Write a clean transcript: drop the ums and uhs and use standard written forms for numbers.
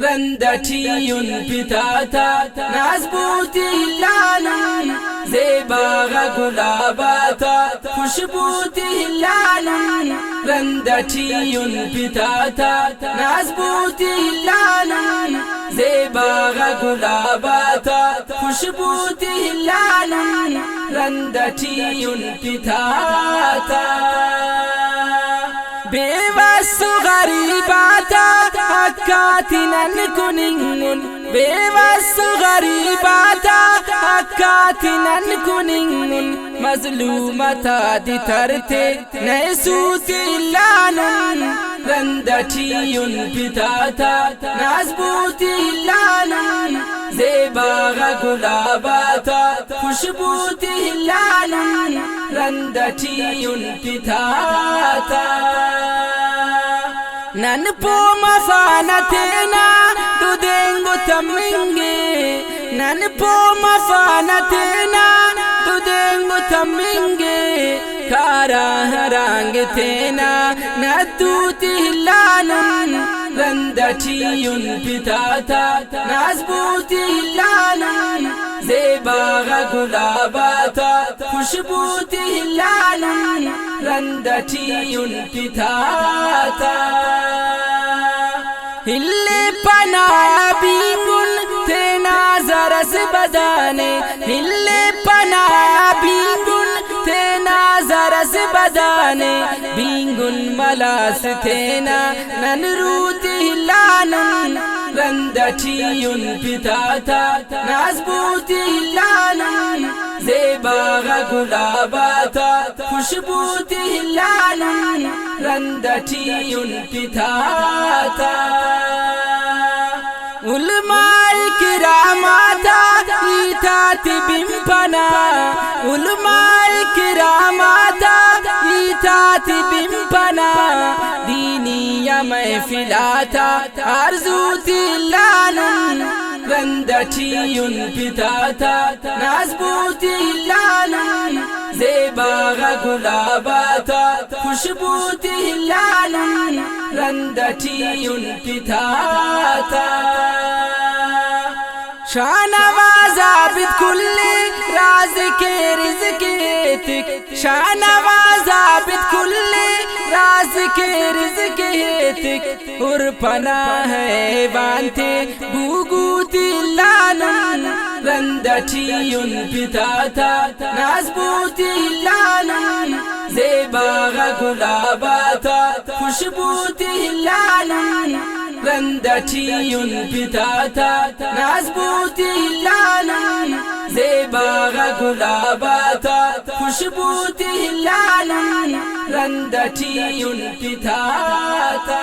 رندتي بتاتا نازبوتي لانن زيباغ قلاباتا خشبوتي لانن رندتي بتاتا نازبوتي لانن زيباغ قلاباتا خشبوتي لانن رندتي بتاتا بيوس غريباتا حكاتنا نكونين بيوس غريباتا حكاتنا نكونين مظلومتا دي ترتي نيسوتي لانن رندتي بتاتا نازبوتي لانن زيباغ قلاباتا خشبوتي لانن رندتي بتاتا ننپو مفانتنا دودنگو تمنگے ننپو مفانتنا دودنگو تمنگے کارا ہرانگ تینا ندوتی لانن رندتي بتاتا نازبوتي لانن زيباغ قلاباتا خشبوتي لانن رندتي بتاتا اللي بنا بينgun تينا زرس بداني اللي بنا بينgun تينا زرس بداني بينgun ملاس تينا ننروتي لانن رندتي بتاتا نازبوتي لانن زيباغ قلاباتا خشبوتي لانن رندتي بتاتا علماء كراماتا إيتاتي بمبنا علماء كراماتا إيتاتي بمبنا ديني يا محفلاتا أرزوتي لانن رندتي بتاتا نازبوتي لانن زيباغ قلاباتا خشبوتي لانن رندتي بتاتا شانواز عابد كل رازق رزقتك شانواز عابد كل رازق رزقتك اور پناہ ہے بانتے گوگوتی لانن رندتي بتاتا نازبوتي لانن زيباغ قلاباتا خشبوتي لانن رندتي بتاتا نازبوتي لانن زيباغ قلاباتا خشبوتي لانن رندتي بتاتا